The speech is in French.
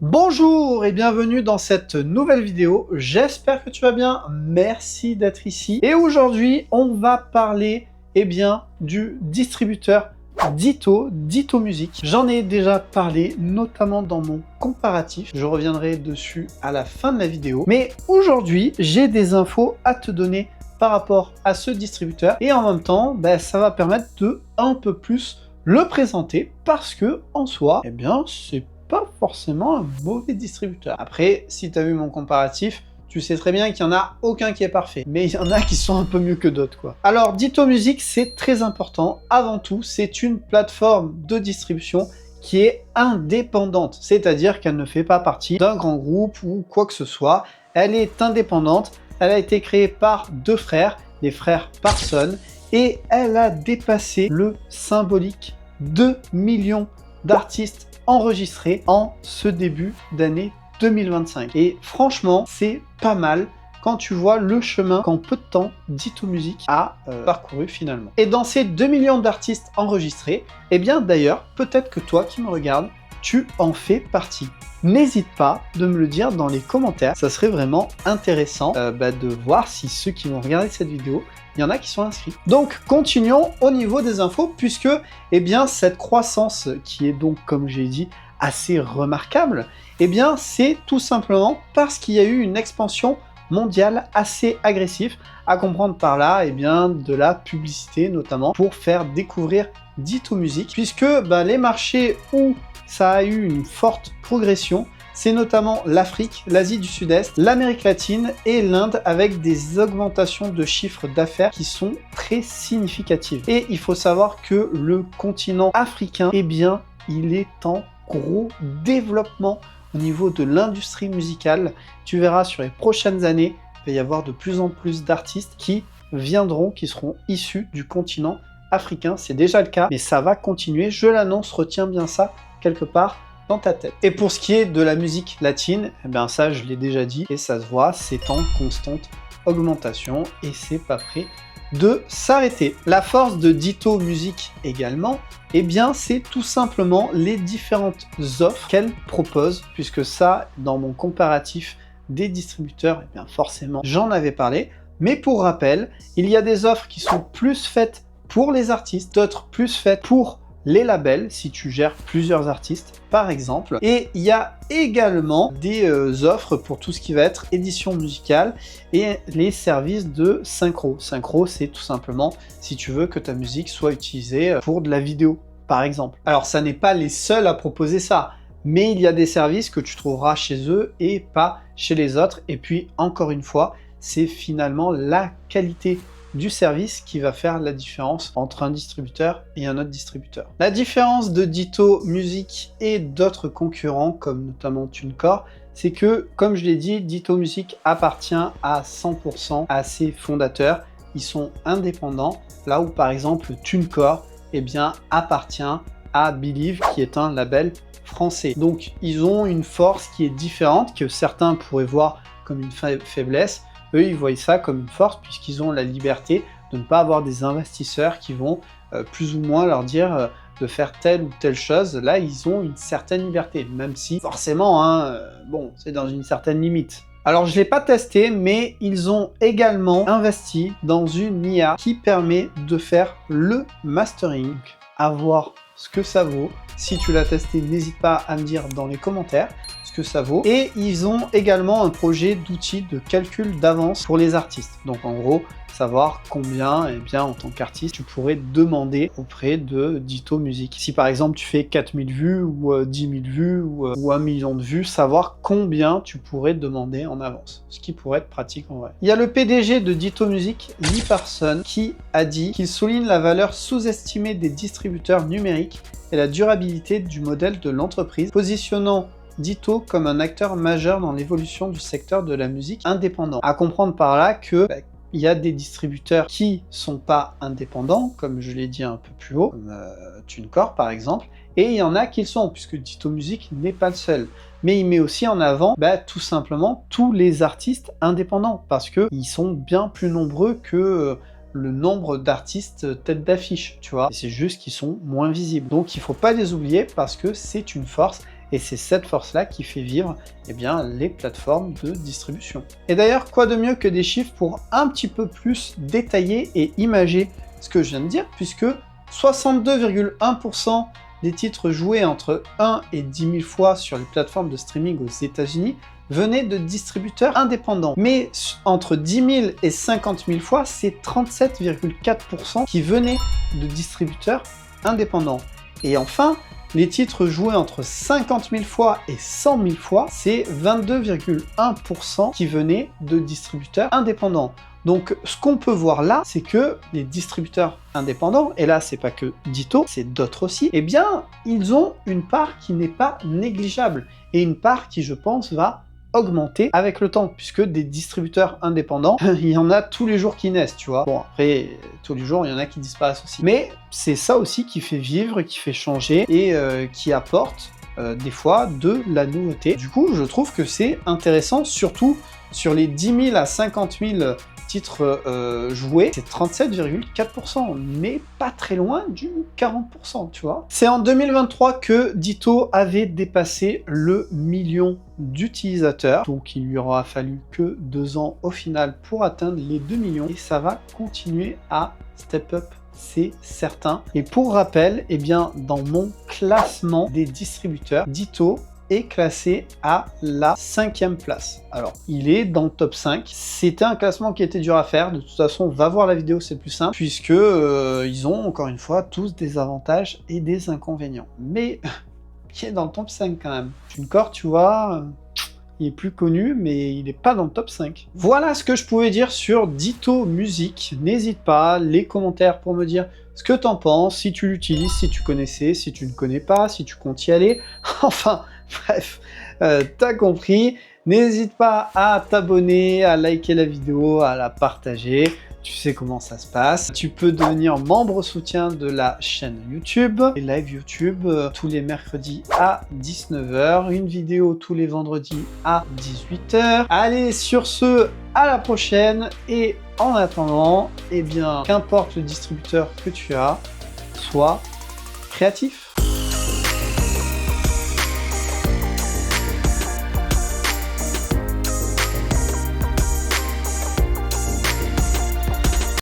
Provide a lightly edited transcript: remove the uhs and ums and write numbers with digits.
Bonjour et bienvenue dans cette nouvelle vidéo, j'espère que tu vas bien, merci d'être ici. Et aujourd'hui, on va parler du distributeur Ditto Music. J'en ai déjà parlé, notamment dans mon comparatif, je reviendrai dessus à la fin de la vidéo. Mais aujourd'hui, j'ai des infos à te donner par rapport à ce distributeur et en même temps, ça va permettre de un peu plus le présenter parce que en soi, c'est pas forcément un mauvais distributeur. Après, si tu as vu mon comparatif, tu sais très bien qu'il n'y en a aucun qui est parfait, mais il y en a qui sont un peu mieux que d'autres, quoi. Alors, Ditto Music, c'est très important. Avant tout, c'est une plateforme de distribution qui est indépendante, c'est-à-dire qu'elle ne fait pas partie d'un grand groupe ou quoi que ce soit. Elle est indépendante, elle a été créée par deux frères, les frères Parson, et elle a dépassé le symbolique 2 millions d'artistes enregistrés en ce début d'année 2025. Et franchement, c'est pas mal quand tu vois le chemin qu'en peu de temps, Ditto Music a parcouru finalement. Et dans ces 2 millions d'artistes enregistrés, d'ailleurs, peut-être que toi qui me regardes, tu en fais partie. N'hésite pas de me le dire dans les commentaires, ça serait vraiment intéressant de voir si ceux qui vont regarder cette vidéo, il y en a qui sont inscrits. Donc continuons au niveau des infos, puisque cette croissance qui est donc, comme j'ai dit, assez remarquable, c'est tout simplement parce qu'il y a eu une expansion mondiale assez agressive, à comprendre par là de la publicité notamment, pour faire découvrir Ditto Music, puisque les marchés où ça a eu une forte progression, c'est notamment l'Afrique, l'Asie du Sud-Est, l'Amérique latine et l'Inde, avec des augmentations de chiffres d'affaires qui sont très significatives. Et il faut savoir que le continent africain, il est en gros développement au niveau de l'industrie musicale. Tu verras sur les prochaines années, il va y avoir de plus en plus d'artistes qui viendront, qui seront issus du continent africain. C'est déjà le cas, mais ça va continuer. Je l'annonce, retiens bien ça quelque part dans ta tête. Et pour ce qui est de la musique latine, ça je l'ai déjà dit et ça se voit, c'est en constante augmentation et c'est pas prêt de s'arrêter. La force de Ditto Music également, c'est tout simplement les différentes offres qu'elle propose, puisque ça, dans mon comparatif des distributeurs, forcément j'en avais parlé, mais pour rappel, il y a des offres qui sont plus faites pour les artistes, d'autres plus faites pour les labels, si tu gères plusieurs artistes par exemple, et il y a également des offres pour tout ce qui va être édition musicale et les services de synchro. Synchro, c'est tout simplement si tu veux que ta musique soit utilisée pour de la vidéo par exemple. Alors ça n'est pas les seuls à proposer ça, mais il y a des services que tu trouveras chez eux et pas chez les autres, et puis encore une fois, c'est finalement la qualité du service qui va faire la différence entre un distributeur et un autre distributeur. La différence de Ditto Music et d'autres concurrents, comme notamment TuneCore, c'est que, comme je l'ai dit, Ditto Music appartient à 100% à ses fondateurs. Ils sont indépendants, là où par exemple TuneCore appartient à Believe, qui est un label français. Donc ils ont une force qui est différente, que certains pourraient voir comme une faiblesse. Eux, ils voient ça comme une force puisqu'ils ont la liberté de ne pas avoir des investisseurs qui vont plus ou moins leur dire de faire telle ou telle chose. Là, ils ont une certaine liberté, même si forcément, c'est dans une certaine limite. Alors, je ne l'ai pas testé, mais ils ont également investi dans une IA qui permet de faire le mastering, à voir ce que ça vaut. Si tu l'as testé, n'hésite pas à me dire dans les commentaires que ça vaut. Et ils ont également un projet d'outils de calcul d'avance pour les artistes. Donc en gros, savoir combien, en tant qu'artiste, tu pourrais demander auprès de Ditto Music. Si par exemple tu fais 4000 vues ou 10 000 vues ou 1 million de vues, savoir combien tu pourrais demander en avance. Ce qui pourrait être pratique en vrai. Il y a le PDG de Ditto Music, Lee Parson, qui a dit qu'il souligne la valeur sous-estimée des distributeurs numériques et la durabilité du modèle de l'entreprise, positionnant Ditto comme un acteur majeur dans l'évolution du secteur de la musique indépendant. À comprendre par là que il y a des distributeurs qui sont pas indépendants, comme je l'ai dit un peu plus haut, comme TuneCore par exemple, et il y en a qui le sont, puisque Ditto Music n'est pas le seul. Mais il met aussi en avant tout simplement tous les artistes indépendants, parce qu'ils sont bien plus nombreux que le nombre d'artistes tête d'affiche, tu vois. C'est juste qu'ils sont moins visibles. Donc il faut pas les oublier parce que c'est une force Et c'est cette force-là qui fait vivre les plateformes de distribution. Et d'ailleurs, quoi de mieux que des chiffres pour un petit peu plus détailler et imager ce que je viens de dire, puisque 62,1% des titres joués entre 1 et 10 000 fois sur les plateformes de streaming aux États-Unis venaient de distributeurs indépendants. Mais entre 10 000 et 50 000 fois, c'est 37,4% qui venaient de distributeurs indépendants. Et enfin, les titres joués entre 50 000 fois et 100 000 fois, c'est 22,1% qui venaient de distributeurs indépendants. Donc, ce qu'on peut voir là, c'est que les distributeurs indépendants, et là, c'est pas que Ditto, c'est d'autres aussi, eh bien, ils ont une part qui n'est pas négligeable, et une part qui, je pense, va augmenter avec le temps, puisque des distributeurs indépendants, il y en a tous les jours qui naissent, tu vois. Bon, après, tous les jours, il y en a qui disparaissent aussi. Mais c'est ça aussi qui fait vivre, qui fait changer, et qui apporte des fois de la nouveauté. Du coup, je trouve que c'est intéressant, surtout sur les 10 000 à 50 000 titres joués, c'est 37,4%, mais pas très loin du 40%, tu vois. C'est en 2023 que Ditto avait dépassé le million d'utilisateurs, donc il lui aura fallu que 2 ans au final pour atteindre les 2 millions, et ça va continuer à step up, c'est certain. Et pour rappel, dans mon classement des distributeurs, Ditto est classé à la 5e place. Alors, il est dans le top 5. C'était un classement qui était dur à faire. De toute façon, va voir la vidéo, c'est plus simple, puisque ils ont, encore une fois, tous des avantages et des inconvénients. Mais, qui est dans le top 5 quand même. TuneCore, tu vois, il est plus connu, mais il n'est pas dans le top 5. Voilà ce que je pouvais dire sur Ditto Music. N'hésite pas, les commentaires pour me dire ce que t'en penses, si tu l'utilises, si tu connaissais, si tu ne connais pas, si tu comptes y aller. Enfin, bref, t'as compris. N'hésite pas à t'abonner, à liker la vidéo, à la partager. Tu sais comment ça se passe. Tu peux devenir membre soutien de la chaîne YouTube. Les live YouTube tous les mercredis à 19 h. Une vidéo tous les vendredis à 18 h. Allez, sur ce, à la prochaine. Et en attendant, qu'importe le distributeur que tu as, sois créatif.